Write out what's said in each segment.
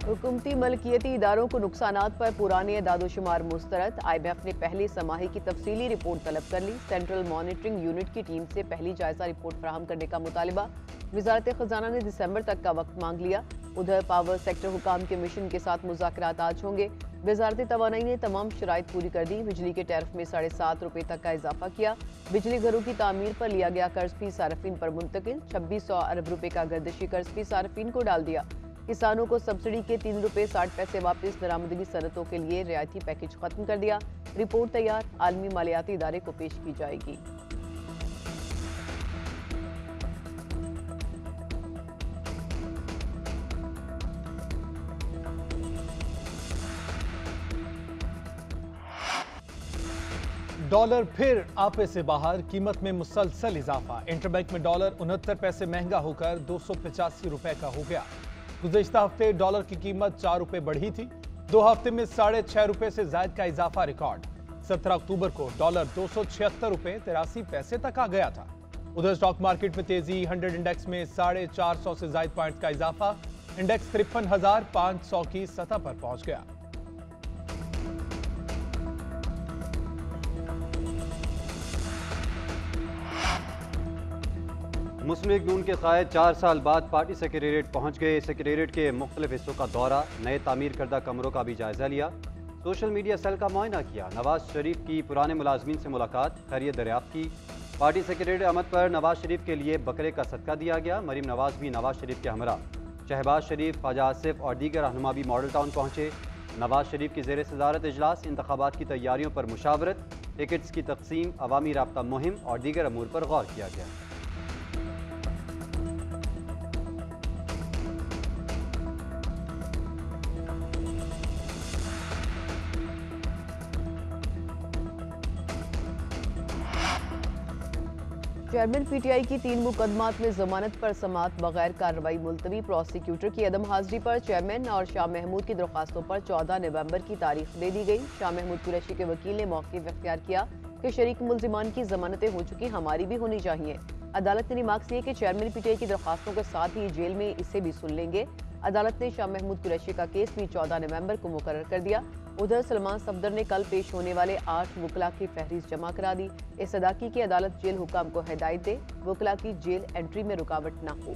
हुकूमती मलकियती इदारों को नुकसानात पर पुराने दादोशुमार मुस्तरद। IMF ने पहली समाही की तफसीली रिपोर्ट तलब कर ली। सेंट्रल मॉनिटरिंग यूनिट की टीम से पहली जायजा रिपोर्ट फराहम करने का मुतालिबा। वजारत खजाना ने दिसंबर तक का वक्त मांग लिया। उधर पावर सेक्टर हुकाम के मिशन के साथ मुज़ाकरात आज होंगे। वजारत तवानाई ने तमाम शराइत पूरी कर दी। बिजली के टैरिफ में 7.5 रुपये तक का इजाफा किया। बिजली घरों की तामीर पर लिया गया कर्ज भी सार्फिन पर मुंतकिल। 2600 अरब रुपये का गर्दिशी कर्ज भी सार्फिन को डाल दिया। किसानों को सब्सिडी के 3 रुपये 60 पैसे वापस। बरामदगी सनतों के लिए रियायती पैकेज खत्म कर दिया। रिपोर्ट तैयार आलमी मालियाती इदारे को पेश की जाएगी। डॉलर फिर आपे से बाहर, कीमत में मुसलसल इजाफा। इंटरबैंक में डॉलर 69 पैसे महंगा होकर 285 रुपए का हो गया। गुज़िश्ता हफ्ते डॉलर की कीमत 4 रुपए बढ़ी थी। 2 हफ्ते में 6.5 रुपए से ज्यादा का इजाफा रिकॉर्ड। 17 अक्टूबर को डॉलर 276 रुपए 83 पैसे तक आ गया था। उधर स्टॉक मार्केट में तेजी। 100 इंडेक्स में 450 से ज्यादा पॉइंट्स का इजाफा। इंडेक्स 53,500 की सतह पर पहुंच गया। मुस्लिम लीग नून के कायद 4 साल बाद पार्टी सेक्रेटेरिएट पहुंच गए। सेक्रेटेरिएट के मुख्तलिफ हिस्सों का दौरा, नए तामीर करदा कमरों का भी जायजा लिया। सोशल मीडिया सेल का मुआयना किया। नवाज शरीफ की पुराने मुलाजमीन से मुलाकात, खैरियत दरियाफ्त की। पार्टी सेक्रेटेरिएट आमद पर नवाज शरीफ के लिए बकरे का सदका दिया गया। मरीम नवाज भी नवाज शरीफ के हमरा। शहबाज शरीफ, ख्वाजा आसिफ और दीगर रहनुमा भी मॉडल टाउन पहुंचे। नवाज शरीफ की ज़ेर सदारत इजलास, इंतखाबात की तैयारियों पर मुशावरत, टिकट्स की तकसीम, अवामी राब्ता मुहिम और दीगर अमूर पर गौर किया गया। चेयरमैन PTI की 3 मुकदमात में जमानत पर समाअत बगैर कार्रवाई मुलतवी। प्रोसिक्यूटर की अदम हाजिरी पर चेयरमैन और शाह महमूद की दरख्वास्तों पर 14 नवंबर की तारीख दे दी गई। शाह महमूद कुरैशी के वकील ने मौक़िफ़ इख्तियार किया कि शरीक मुल्जिमान की जमानतें हो चुकी, हमारी भी होनी चाहिए। अदालत ने रिमार्क्स दिए कि चेयरमैन PTI की दरख्वास्तों के साथ ही जेल में इसे भी सुन लेंगे। अदालत ने शाह महमूद कुरैशी का केस भी 14 नवंबर को मुकर्रर कर दिया। उधर सलमान सफदर ने कल पेश होने वाले 8 वकला की फहरिस्त जमा करा दी। इस अदा की कि अदालत जेल हुकाम को हिदायत दे वकला की जेल एंट्री में रुकावट न हो।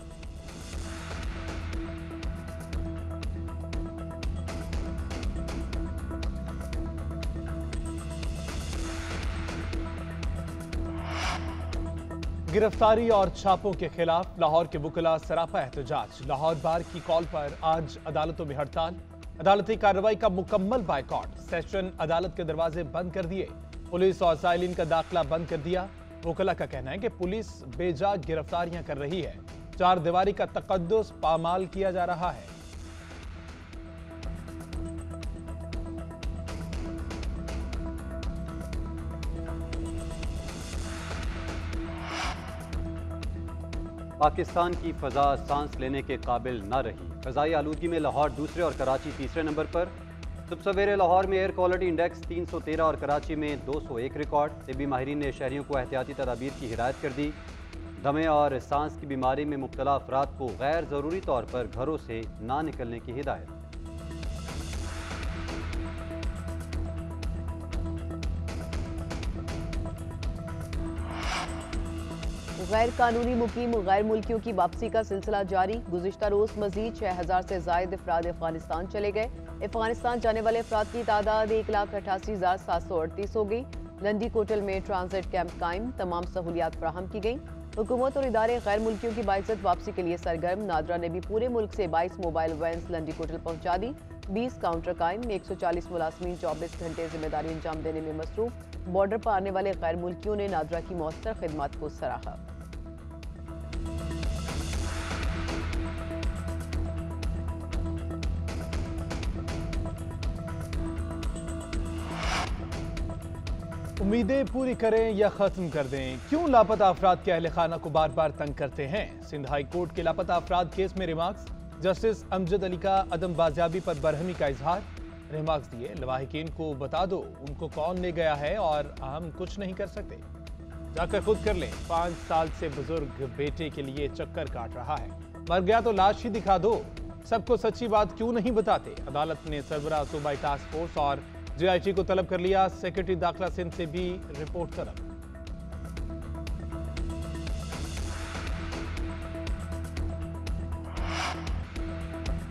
गिरफ्तारी और छापों के खिलाफ लाहौर के वकला सरापा एहतजाज। लाहौर बार की कॉल पर आज अदालतों में हड़ताल। अदालती कार्रवाई का मुकम्मल बायकॉट। सेशन अदालत के दरवाजे बंद कर दिए। पुलिस और साइलिन का दाखिला बंद कर दिया। वकला का कहना है कि पुलिस बेजा गिरफ्तारियां कर रही है। 4 दीवारी का तकद्दुस पामाल किया जा रहा है। पाकिस्तान की फ़ज़ा सांस लेने के काबिल न रही। फ़ज़ाई आलूदगी में लाहौर दूसरे और कराची तीसरे नंबर पर। सुबह सवेरे लाहौर में एयर क्वालिटी इंडेक्स 313 और कराची में 201 रिकॉर्ड। तिब्बी माहिरीन ने शहरियों को एहतियाती तदाबीर की हिदायत कर दी। दमे और सांस की बीमारी में मुब्तला अफराद को गैर ज़रूरी तौर पर घरों से ना निकलने की हिदायत। गैर कानूनी मुकीम गैर मुल्कियों की वापसी का सिलसिला जारी। गुज़िश्ता रोज मजीद 6000 से ज्यादा अफराद अफगानिस्तान चले गए। अफगानिस्तान जाने वाले अफराद की तादाद 1,88,738 हो गई। लंडी कोटल में ट्रांजिट कैंप कायम, तमाम सहूलियात फराहम की गई। हुकूमत और इदारे गैर मुल्कियों की बाइज्जत वापसी के लिए सरगर्म। नादरा ने भी पूरे मुल्क से 22 मोबाइल वैन्स लंडी कोटल पहुंचा दी। 20 काउंटर कायम। 140 मुलाजमीन 24 घंटे जिम्मेदारी अंजाम देने में मसरूफ। बॉर्डर पर आने वाले गैर मुल्कियों ने नादरा की मौसर खिदमत को सराहा। उम्मीदें पूरी करें या खत्म कर दें, क्यों लापता अफराद के अहल खाना को बार बार तंग करते हैं। सिंध हाई कोर्ट के लापता अफराद केस में रिमार्क्स। जस्टिस अमजद अली का अदम बाजियाबी पर बरहमी का इजहार। रिमार्क्स दिए, लवाहिकीन को बता दो उनको कौन ले गया है और हम कुछ नहीं कर सकते, जाकर खुद कर लें। 5 साल से बुजुर्ग बेटे के लिए चक्कर काट रहा है, मर गया तो लाश ही दिखा दो। सबको सच्ची बात क्यों नहीं बताते? अदालत ने सरबराह सूबाई टास्क फोर्स और JIT को तलब कर लिया। सेक्रेटरी दाखिला सिंध से भी रिपोर्ट तलब।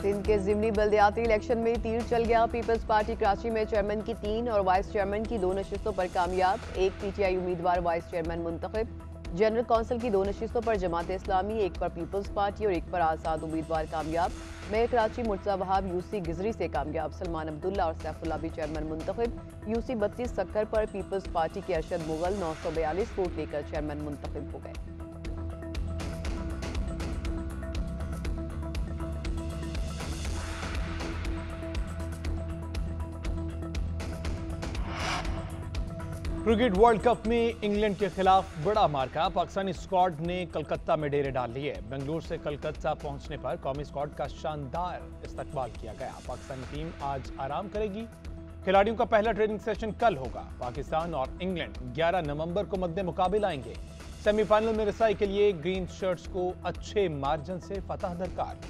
सिंध के जिमनी बल्दियाती इलेक्शन में तीर चल गया। पीपल्स पार्टी कराची में चेयरमैन की 3 और वाइस चेयरमैन की 2 नशिस्तों पर कामयाब। एक PTI उम्मीदवार वाइस चेयरमैन मुंतखब। जनरल कौंसिल की 2 नशिस्तों पर जमात इस्लामी, एक पर पीपल्स पार्टी और एक पर आज़ाद उम्मीदवार कामयाब। मेयर कराची मुर्तज़ा वहाब UC गिजरी से कामयाब। सलमान अब्दुल्ला और सैफुल्ला भी चेयरमैन मुंतखब। UC 32 सक्कर पर पीपल्स पार्टी के अरशद मुगल 942 वोट लेकर चेयरमैन मुंतखब हो गए। क्रिकेट वर्ल्ड कप में इंग्लैंड के खिलाफ बड़ा मार्का। पाकिस्तानी स्क्वाड ने कलकत्ता में डेरे डाल लिए। बेंगलुरु से कलकत्ता पहुंचने पर कौमी स्क्वाड का शानदार इस्तकबाल किया गया। पाकिस्तानी टीम आज आराम करेगी। खिलाड़ियों का पहला ट्रेनिंग सेशन कल होगा। पाकिस्तान और इंग्लैंड 11 नवंबर को मद्दे मुकाबिल आएंगे। सेमीफाइनल में रसाई के लिए ग्रीन शर्ट्स को अच्छे मार्जिन से फतह दरकार।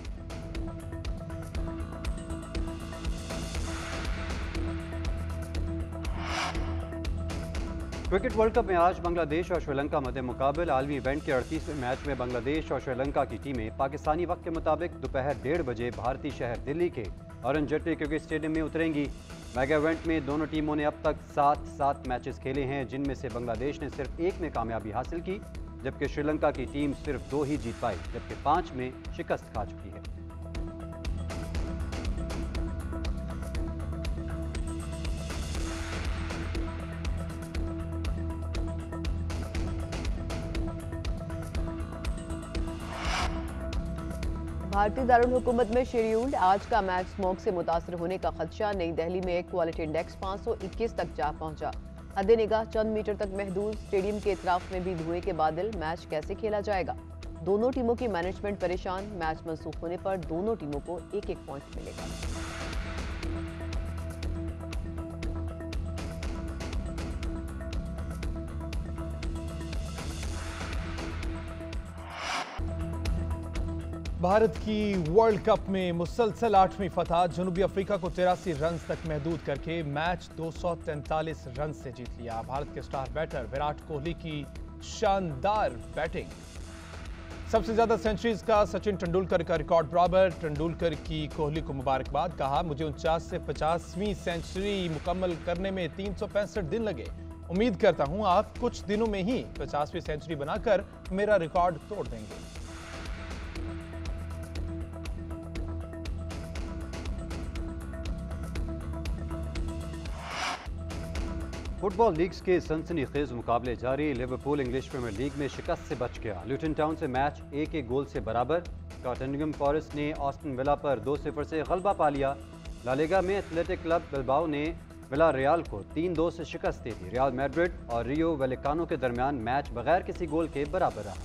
क्रिकेट वर्ल्ड कप में आज बांग्लादेश और श्रीलंका मध्य मुकाबल। आलमी इवेंट के 38वें मैच में बांग्लादेश और श्रीलंका की टीमें पाकिस्तानी वक्त के मुताबिक दोपहर 1:30 बजे भारतीय शहर दिल्ली के अरुण जेटली क्रिकेट स्टेडियम में उतरेंगी। मेगा इवेंट में दोनों टीमों ने अब तक 7 मैचेस खेले हैं, जिनमें से बांग्लादेश ने सिर्फ 1 में कामयाबी हासिल की, जबकि श्रीलंका की टीम सिर्फ 2 ही जीत पाई, जबकि 5 में शिकस्त खा चुकी है। भारतीय दारुल हुकूमत में शेड्यूल्ड आज का मैच स्मोक से मुतासर होने का खदशा। नई दिल्ली में क्वालिटी इंडेक्स 521 तक जा पहुंचा। हद निगाह चंद मीटर तक महदूद। स्टेडियम के इतराफ में भी धुएं के बादल। मैच कैसे खेला जाएगा? दोनों टीमों की मैनेजमेंट परेशान। मैच मंसूख होने पर दोनों टीमों को 1-1 पॉइंट मिलेगा। भारत की वर्ल्ड कप में मुसलसल 8वीं फतह। जनूबी अफ्रीका को 83 रन तक महदूद करके मैच 243 रन से जीत लिया। भारत के स्टार बैटर विराट कोहली की शानदार बैटिंग। सबसे ज्यादा सेंचुरीज का सचिन तेंदुलकर का रिकॉर्ड बराबर। तेंदुलकर की कोहली को मुबारकबाद। कहा, मुझे 49 से 50वीं सेंचुरी मुकम्मल करने में 365 दिन लगे। उम्मीद करता हूं आप कुछ दिनों में ही 50वीं सेंचुरी बनाकर मेरा रिकॉर्ड तोड़ देंगे। फुटबॉल लीग्स के सनसनीखेज मुकाबले जारी। लिवरपूल इंग्लिश प्रीमियर लीग में शिकस्त से बच गया। ल्यूटन टाउन से मैच 1-1 गोल से बराबर। नॉटिंघम फॉरेस्ट ने ऑस्टन विला पर 2-0 से गलबा पा लिया। ला लीगा में एथलेटिक क्लब बिलबाओ ने विलारियल को 3-2 से शिकस्त दे दी। रियल मैड्रिड और रियो वैलेकानो के दरमियान मैच बगैर किसी गोल के बराबर रहा।